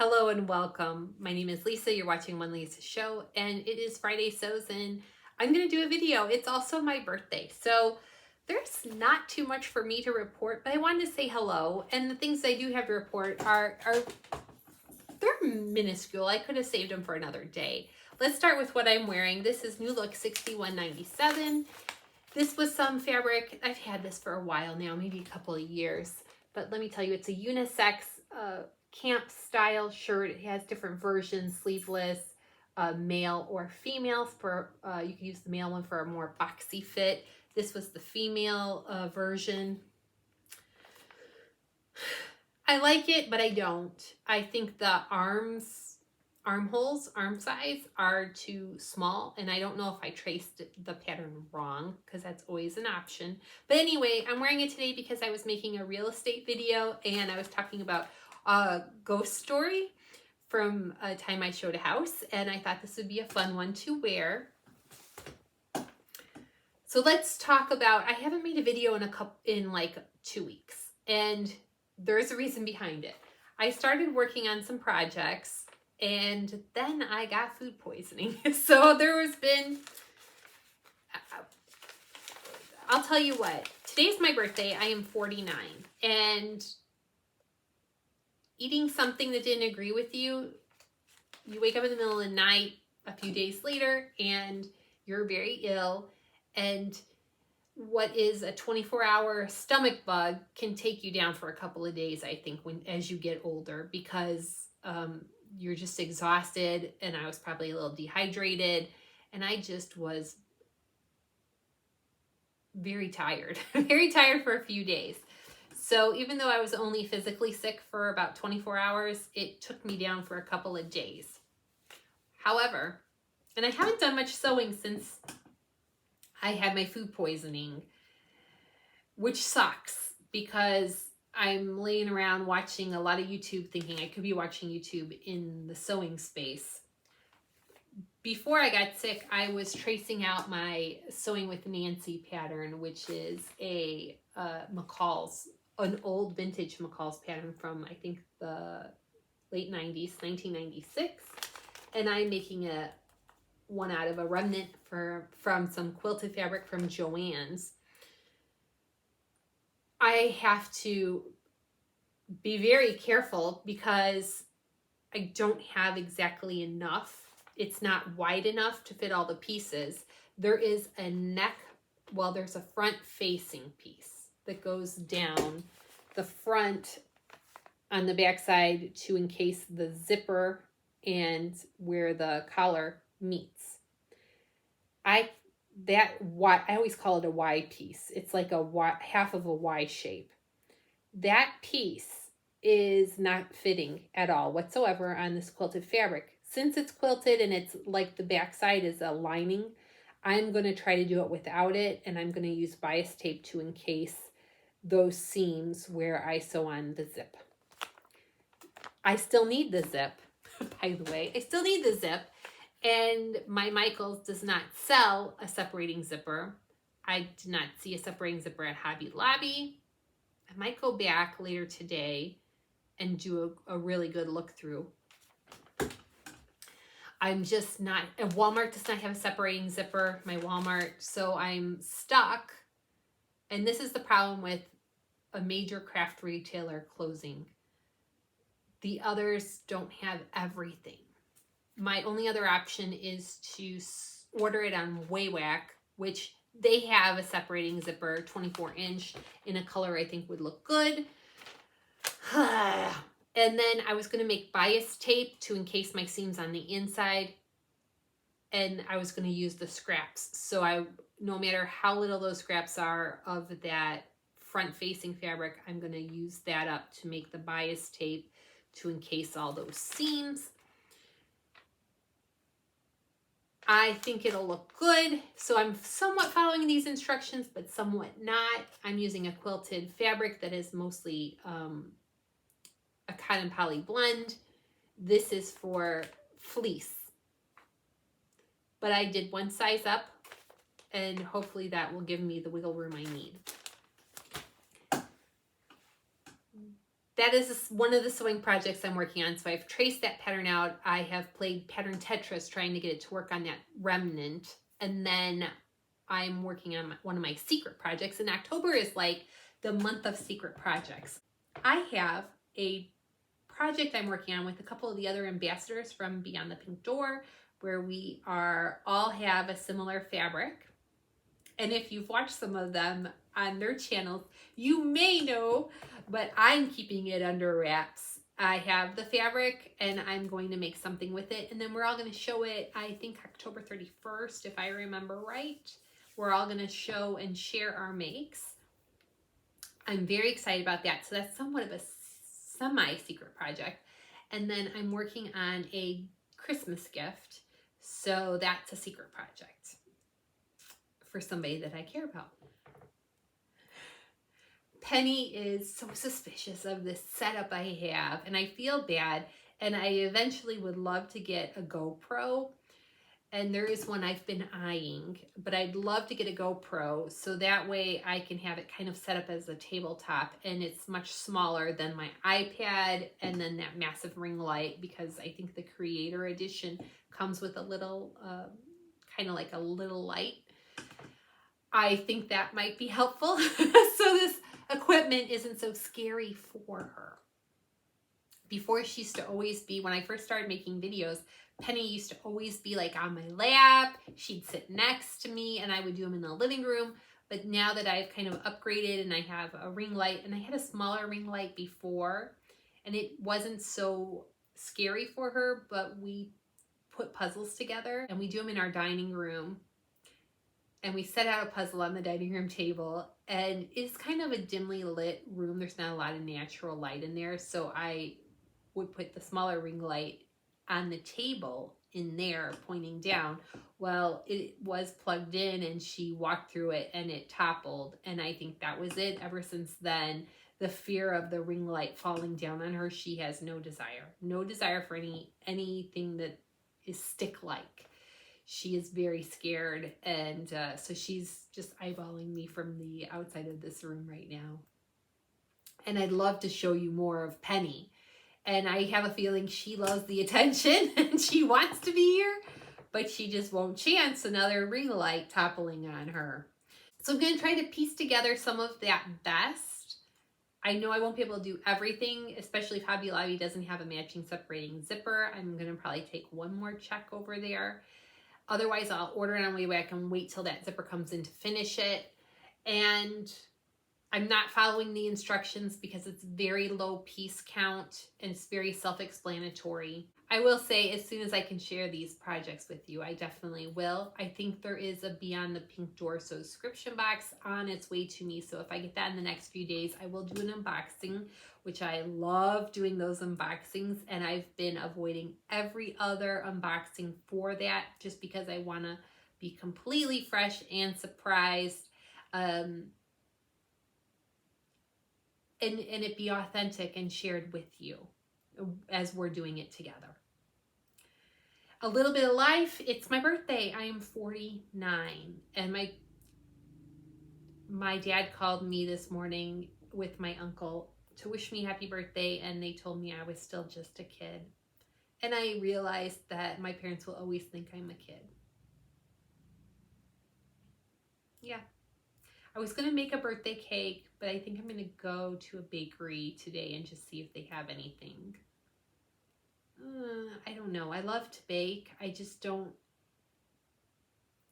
Hello and welcome. My name is Lisa. You're watching One Lisa Show, and it is Friday Sews, and I'm going to do a video. It's also my birthday, so there's not too much for me to report, but I wanted to say hello. And the things I do have to report are they're minuscule. I could have saved them for another day. Let's start with what I'm wearing. This is New Look 6197. This was some fabric. I've had this for a while now, maybe a couple of years, but let me tell you, it's a unisex camp style shirt. It has different versions, sleeveless, male or female. For you can use the male one for a more boxy fit. This was the female version. I like it, but I don't. I think the armholes, arm size are too small, and I don't know if I traced the pattern wrong, because that's always an option. But anyway, I'm wearing it today because I was making a real estate video, and I was talking about a ghost story from a time I showed a house, and I thought this would be a fun one to wear. So let's talk about, I haven't made a video in like 2 weeks, and there's a reason behind it. I started working on some projects, and then I got food poisoning. So there has been, I'll tell you what, today's my birthday. I am 49, and eating something that didn't agree with you, you wake up in the middle of the night a few days later and you're very ill, and what is a 24-hour stomach bug can take you down for a couple of days, I think, as you get older, because you're just exhausted, and I was probably a little dehydrated, and I just was very tired, very tired for a few days. So even though I was only physically sick for about 24 hours, it took me down for a couple of days. However, and I haven't done much sewing since I had my food poisoning, which sucks because I'm laying around watching a lot of YouTube thinking I could be watching YouTube in the sewing space. Before I got sick, I was tracing out my Sewing with Nancy pattern, which is a McCall's, an old vintage McCall's pattern from, I think, the late 90s, 1996. And I'm making one out of a remnant from some quilted fabric from Joann's. I have to be very careful because I don't have exactly enough. It's not wide enough to fit all the pieces. There is a neck, well, there's a front facing piece that goes down the front on the back side to encase the zipper and where the collar meets. I always call it a Y piece. It's like a Y, half of a Y shape. That piece is not fitting at all whatsoever on this quilted fabric. Since it's quilted and it's like the back side is a lining, I'm going to try to do it without it, and I'm going to use bias tape to encase those seams where I sew on the zip. I still need the zip, by the way. I still need the zip, and my Michaels does not sell a separating zipper. I did not see a separating zipper at Hobby Lobby. I might go back later today and do a really good look through. I'm just not, and Walmart does not have a separating zipper, my Walmart, so I'm stuck. And this is the problem with a major craft retailer closing. The others don't have everything. My only other option is to order it on Waywack, which they have a separating zipper, 24-inch, in a color I think would look good. And then I was going to make bias tape to encase my seams on the inside, and I was going to use the scraps. So no matter how little those scraps are of that front-facing fabric, I'm going to use that up to make the bias tape to encase all those seams. I think it'll look good. So I'm somewhat following these instructions, but somewhat not. I'm using a quilted fabric that is mostly a cotton poly blend. This is for fleece, but I did one size up, and hopefully that will give me the wiggle room I need. that is one of the sewing projects I'm working on. So I've traced that pattern out. I have played pattern Tetris trying to get it to work on that remnant. And then I'm working on one of my secret projects. And October is like the month of secret projects. I have a project I'm working on with a couple of the other ambassadors from Beyond the Pink Door, where we all have a similar fabric. And if you've watched some of them on their channels, you may know, but I'm keeping it under wraps. I have the fabric and I'm going to make something with it. And then we're all going to show it, I think October 31st, if I remember right. We're all going to show and share our makes. I'm very excited about that. So that's somewhat of a semi-secret project. And then I'm working on a Christmas gift. So that's a secret project for somebody that I care about. Penny is so suspicious of this setup I have, and I feel bad, and I eventually would love to get a GoPro, and there is one I've been eyeing, but I'd love to get a GoPro so that way I can have it kind of set up as a tabletop, and it's much smaller than my iPad and then that massive ring light, because I think the Creator Edition comes with a little, kind of like a little light. I think that might be helpful. So this equipment isn't so scary for her. Before, she used to always be, when I first started making videos, Penny used to always be like on my lap. She'd sit next to me and I would do them in the living room. But now that I've kind of upgraded and I have a ring light, and I had a smaller ring light before, and it wasn't so scary for her, but we put puzzles together and we do them in our dining room. And we set out a puzzle on the dining room table, and it's kind of a dimly lit room. There's not a lot of natural light in there. So I would put the smaller ring light on the table in there pointing down. Well, it was plugged in and she walked through it and it toppled. And I think that was it. Ever since then, the fear of the ring light falling down on her, she has no desire for anything that is stick-like. She is very scared, and so she's just eyeballing me from the outside of this room right now. And I'd love to show you more of Penny. And I have a feeling she loves the attention and she wants to be here, but she just won't chance another ring light toppling on her. So I'm going to try to piece together some of that best. I know I won't be able to do everything, especially if Hobby Lobby doesn't have a matching separating zipper. I'm going to probably take one more check over there. Otherwise, I'll order it on way back and wait till that zipper comes in to finish it. And I'm not following the instructions because it's very low piece count and it's very self-explanatory. I will say, as soon as I can share these projects with you, I definitely will. I think there is a Beyond the Pink Door subscription box on its way to me. So if I get that in the next few days, I will do an unboxing, which I love doing those unboxings. And I've been avoiding every other unboxing for that just because I want to be completely fresh and surprised. And it be authentic and shared with you as we're doing it together. A little bit of life. It's my birthday. I am 49. And my dad called me this morning with my uncle to wish me happy birthday, and they told me I was still just a kid. And I realized that my parents will always think I'm a kid. Yeah. I was going to make a birthday cake, but I think I'm going to go to a bakery today and just see if they have anything. I don't know. I love to bake. I just don't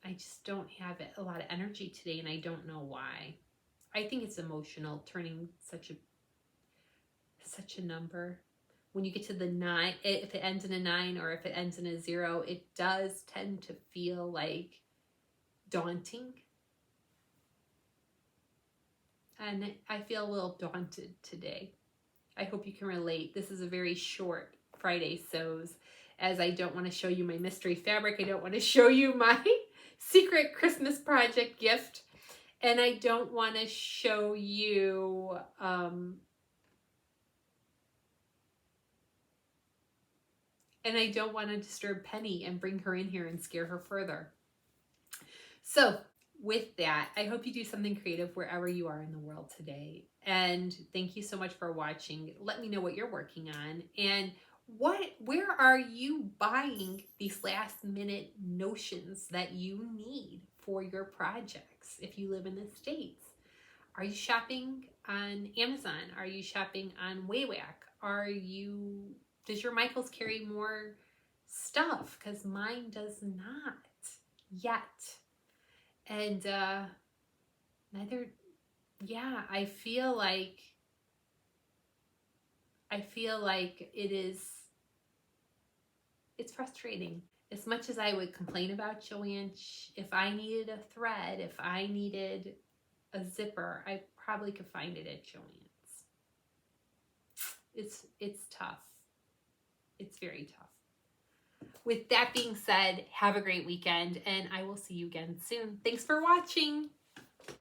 have a lot of energy today, and I don't know why. I think it's emotional turning such a number. When you get to the 9, if it ends in a 9 or if it ends in a 0, it does tend to feel like daunting. And I feel a little daunted today. I hope you can relate. This is a very short Friday sews, as I don't want to show you my mystery fabric. I don't want to show you my secret Christmas project gift. And I don't want to show you and I don't want to disturb Penny and bring her in here and scare her further. So with that, I hope you do something creative wherever you are in the world today. And thank you so much for watching. Let me know what you're working on, and where are you buying these last minute notions that you need for your projects if you live in the States. Are you shopping on Amazon? Are you shopping on Wayback? Does your Michaels carry more stuff? Because mine does not yet. And I feel like it's frustrating. As much as I would complain about Joanne, if I needed a thread, if I needed a zipper, I probably could find it at Joann's. It's tough. It's very tough. With that being said, have a great weekend, and I will see you again soon. Thanks for watching.